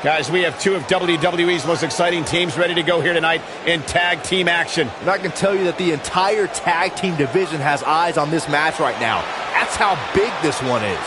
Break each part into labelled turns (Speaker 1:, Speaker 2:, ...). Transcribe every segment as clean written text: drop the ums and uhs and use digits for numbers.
Speaker 1: Guys, we have two of WWE's most exciting teams ready to go here tonight in tag team action.
Speaker 2: And I can tell you that the entire tag team division has eyes on this match right now. That's how big this one is.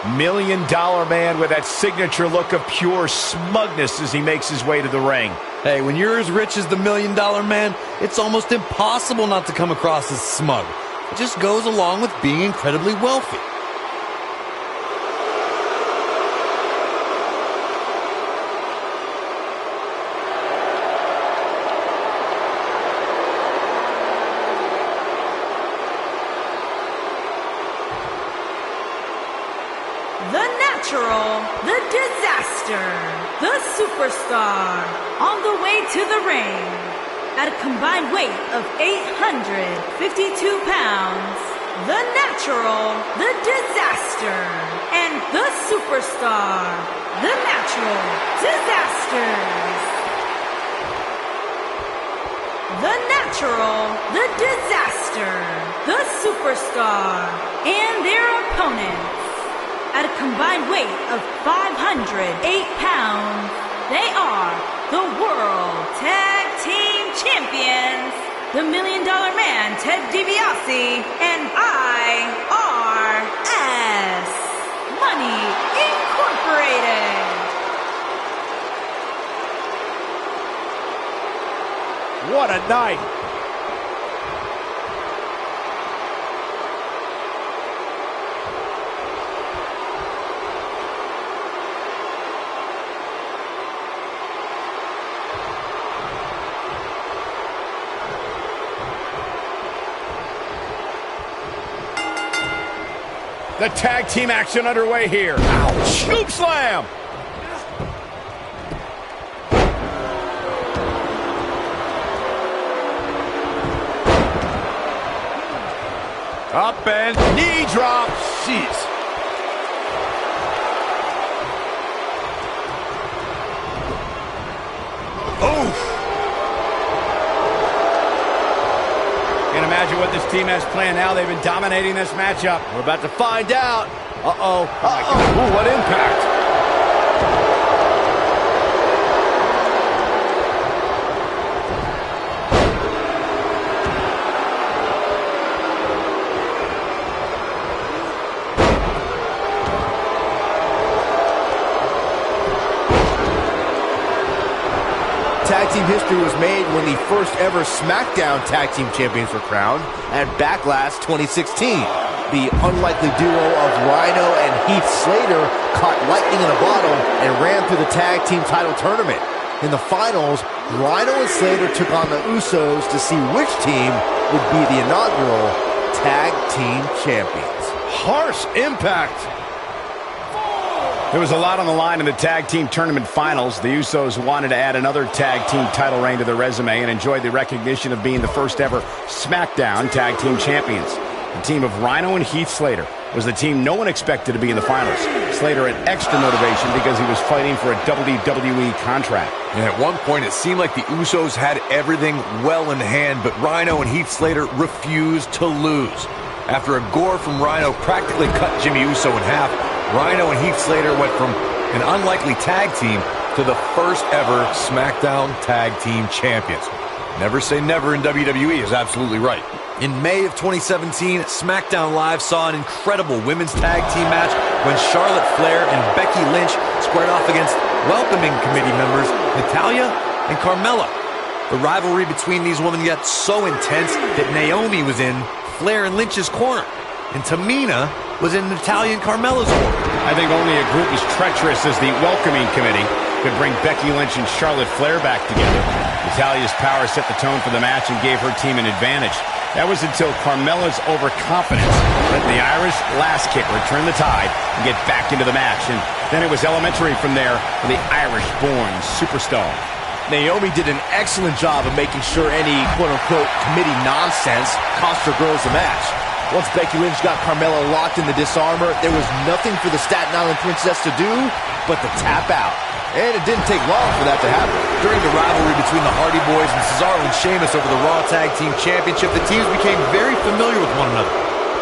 Speaker 1: $1 Million Man with that signature look of pure smugness as he makes his way to the ring.
Speaker 3: Hey, when you're as rich as the $1 Million Man, it's almost impossible not to come across as smug. It just goes along with being incredibly wealthy.
Speaker 4: The Natural, the Disaster, the Superstar, on the way to the ring. At a combined weight of 852 pounds, the Natural, the Disaster, and the Superstar, the Natural Disasters. The Natural, the Disaster, the Superstar, and their opponents. At a combined weight of 508 pounds, they are the World Tag Team Champions, the $1 Million Man, Ted DiBiase, and IRS Money Incorporated.
Speaker 1: What a night! The tag team action underway here. Ouch! Scoop slam! Up and knee drop. Jeez. Oof. Can't imagine what this team has planned now. They've been dominating this matchup.
Speaker 2: We're about to find out. Uh-oh.
Speaker 1: Ooh, what impact.
Speaker 2: Tag team history was made when the first ever SmackDown Tag Team Champions were crowned at Backlash 2016. The unlikely duo of Rhino and Heath Slater caught lightning in a bottle and ran through the tag team title tournament. In the finals, Rhino and Slater took on the Usos to see which team would be the inaugural Tag Team Champions.
Speaker 1: Harsh impact. There was a lot on the line in the tag team tournament finals. The Usos wanted to add another tag team title reign to their resume and enjoyed the recognition of being the first ever SmackDown Tag Team Champions. The team of Rhino and Heath Slater was the team no one expected to be in the finals. Slater had extra motivation because he was fighting for a WWE contract.
Speaker 5: And at one point, it seemed like the Usos had everything well in hand, but Rhino and Heath Slater refused to lose. After a gore from Rhino practically cut Jimmy Uso in half, Rhino and Heath Slater went from an unlikely tag team to the first ever SmackDown Tag Team Champions. Never say never in WWE is absolutely right. In May of 2017, SmackDown Live saw an incredible women's tag team match when Charlotte Flair and Becky Lynch squared off against welcoming committee members Natalya and Carmella. The rivalry between these women got so intense that Naomi was in Flair and Lynch's corner, and Tamina was in Natalya and Carmella's corner.
Speaker 1: I think only a group as treacherous as the welcoming committee could bring Becky Lynch and Charlotte Flair back together. Natalya's power set the tone for the match and gave her team an advantage. That was until Carmella's overconfidence let the Irish last kick return the tide and get back into the match. And then it was elementary from there for the Irish-born superstar.
Speaker 2: Naomi did an excellent job of making sure any quote-unquote committee nonsense cost her girls the match. Once Becky Lynch got Carmella locked in the disarmor, there was nothing for the Staten Island Princess to do but to tap out. And it didn't take long for that to happen.
Speaker 5: During the rivalry between the Hardy Boys and Cesaro and Sheamus over the Raw Tag Team Championship, the teams became very familiar with one another.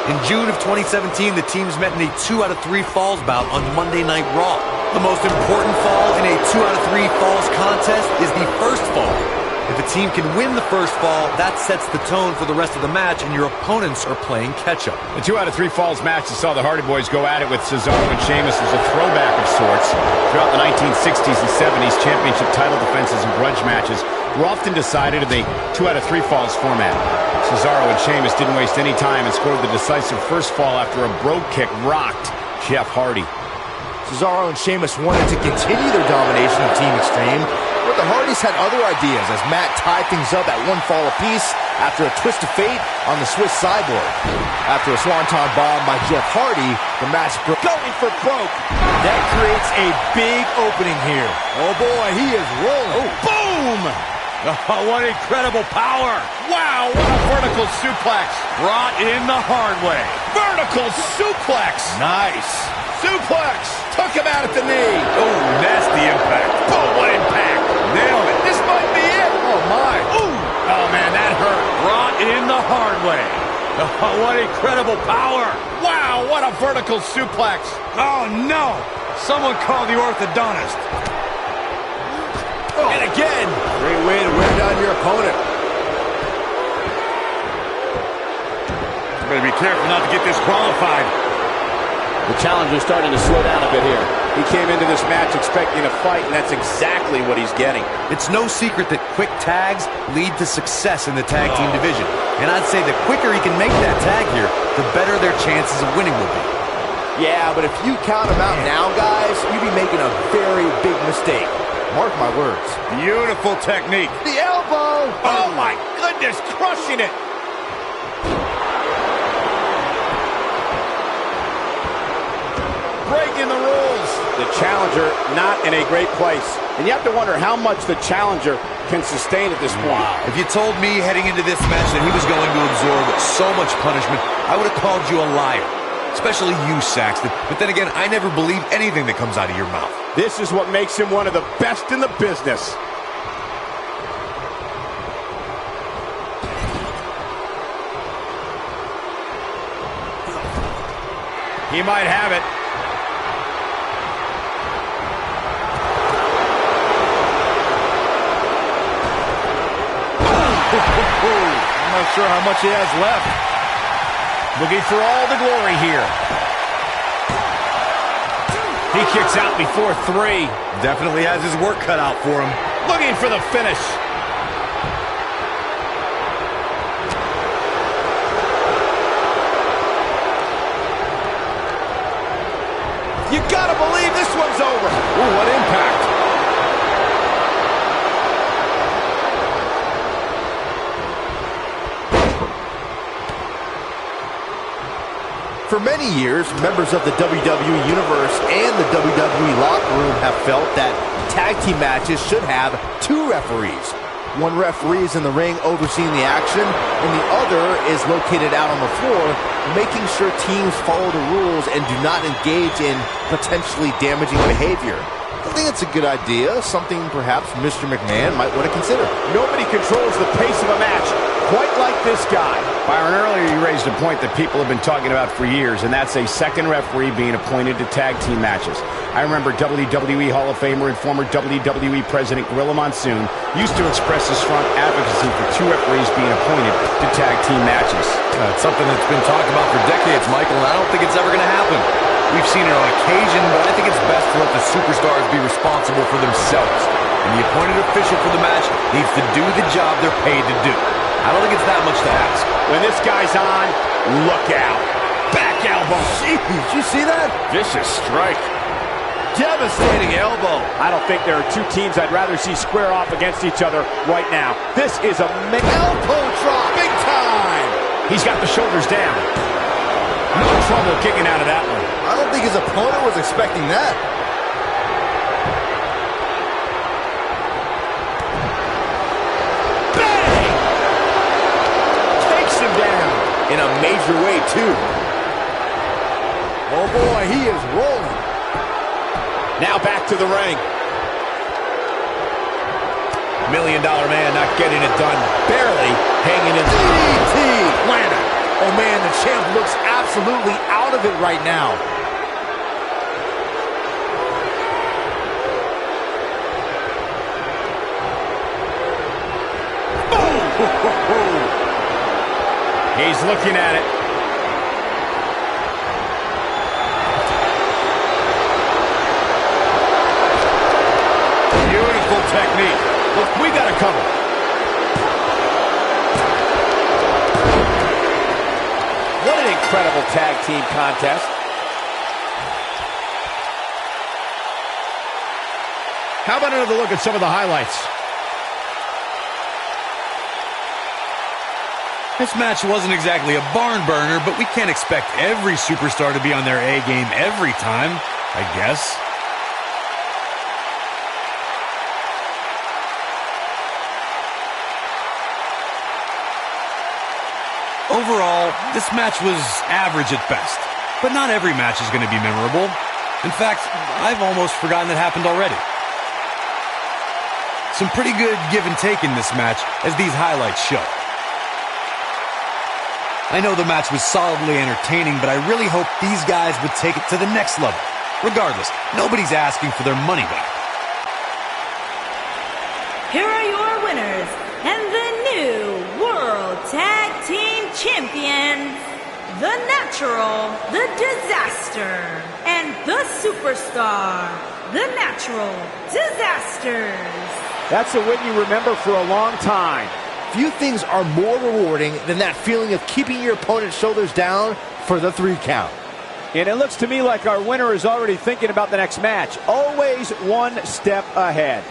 Speaker 5: In June of 2017, the teams met in a 2 out of 3 falls bout on Monday Night Raw. The most important fall in a 2 out of 3 falls contest is the first fall. If a team can win the first fall, that sets the tone for the rest of the match, and your opponents are playing catch-up.
Speaker 1: The 2 out of 3 falls match that saw the Hardy Boys go at it with Cesaro and Sheamus was a throwback of sorts. Throughout the 1960s and 70s, championship title defenses and grudge matches were often decided in the 2 out of 3 falls format. Cesaro and Sheamus didn't waste any time and scored the decisive first fall after a brogue kick rocked Jeff Hardy.
Speaker 2: Cesaro and Sheamus wanted to continue their domination of Team Extreme, but the Hardys had other ideas as Matt tied things up at 1 fall apiece after a twist of fate on the Swiss Cyborg. After a swanton bomb by Jeff Hardy, the match broke. Going for broke. That creates a big opening here. Oh boy, he is rolling.
Speaker 1: Oh, boom!
Speaker 5: Oh, what incredible power!
Speaker 1: Wow, what a vertical suplex.
Speaker 5: Brought in the hard way.
Speaker 1: Vertical suplex.
Speaker 5: Nice.
Speaker 1: Suplex. Took him out at the knee.
Speaker 5: Oh, nasty impact.
Speaker 1: Boom, what impact.
Speaker 5: Nailed it.
Speaker 1: This might be it. Oh, my. Ooh. Oh, man, that hurt.
Speaker 5: Brought in the hard way. Oh, what incredible power.
Speaker 1: Wow, what a vertical suplex.
Speaker 5: Oh, no. Someone call the orthodontist.
Speaker 2: Oh. And again. Great way to wear down your opponent.
Speaker 5: You better be careful not to get disqualified.
Speaker 6: The challenger's starting to slow down a bit here.
Speaker 1: He came into this match expecting a fight, and that's exactly what he's getting.
Speaker 5: It's no secret that quick tags lead to success in the tag team division. And I'd say the quicker he can make that tag here, the better their chances of winning will be.
Speaker 2: Yeah, but if you count him out now, guys, you'd be making a very big mistake. Mark my words.
Speaker 5: Beautiful technique.
Speaker 2: The elbow!
Speaker 1: Oh, my goodness, crushing it. Breaking the rules. The challenger not in a great place. And you have to wonder how much the challenger can sustain at this point.
Speaker 5: If you told me heading into this match that he was going to absorb so much punishment, I would have called you a liar. Especially you, Saxton. But then again, I never believe anything that comes out of your mouth.
Speaker 1: This is what makes him one of the best in the business. He might have it.
Speaker 2: I'm not sure how much he has left.
Speaker 1: Looking for all the glory here. He kicks out before 3.
Speaker 5: Definitely has his work cut out for him.
Speaker 1: Looking for the finish. You gotta believe this one's over. Ooh, what impact.
Speaker 2: For many years, members of the WWE Universe and the WWE locker room have felt that tag team matches should have 2 referees. One referee is in the ring overseeing the action, and the other is located out on the floor, making sure teams follow the rules and do not engage in potentially damaging behavior. I think it's a good idea, something perhaps Mr. McMahon might want to consider.
Speaker 1: Nobody controls the pace of a match quite like this guy. Byron, earlier you raised a point that people have been talking about for years, and that's a second referee being appointed to tag team matches. I remember WWE Hall of Famer and former WWE President Gorilla Monsoon used to express his strong advocacy for 2 referees being appointed to tag team matches.
Speaker 5: It's something that's been talked about for decades, Michael, and I don't think it's ever going to happen. We've seen it on occasion, but I think it's best to let the superstars be responsible for themselves. And the appointed official for the match needs to do the job they're paid to do. I don't think it's that much to ask.
Speaker 1: When this guy's on, look out. Back elbow.
Speaker 2: Jeez, did you see that?
Speaker 1: Vicious strike.
Speaker 2: Devastating elbow.
Speaker 6: I don't think there are two teams I'd rather see square off against each other right now. This is a
Speaker 2: Elbow drop, big time.
Speaker 1: He's got the shoulders down. No trouble kicking out of that one.
Speaker 2: I don't think his opponent was expecting that.
Speaker 1: Bang! Takes him down.
Speaker 2: In a major way, too. Oh, boy, he is rolling.
Speaker 6: now back to the ring.
Speaker 5: $1 Million Man not getting it done. Barely hanging in.
Speaker 2: DDT! Planted. Oh, man, the champ looks absolutely out of it right now.
Speaker 1: He's looking at it. Beautiful technique. Look, we got to cover.
Speaker 6: What an incredible tag team contest.
Speaker 1: How about another look at some of the highlights?
Speaker 3: This match wasn't exactly a barn burner, but we can't expect every superstar to be on their A game every time, I guess. Overall, this match was average at best, but not every match is going to be memorable. In fact, I've almost forgotten it happened already. Some pretty good give and take in this match, as these highlights show. I know the match was solidly entertaining, but I really hope these guys would take it to the next level. Regardless, nobody's asking for their money back.
Speaker 4: Here are your winners and the new World Tag Team Champions, The Natural, The Disaster, and The Superstar, The Natural Disasters.
Speaker 6: That's a win you remember for a long time.
Speaker 2: Few things are more rewarding than that feeling of keeping your opponent's shoulders down for the 3 count.
Speaker 6: And it looks to me like our winner is already thinking about the next match. Always one step ahead.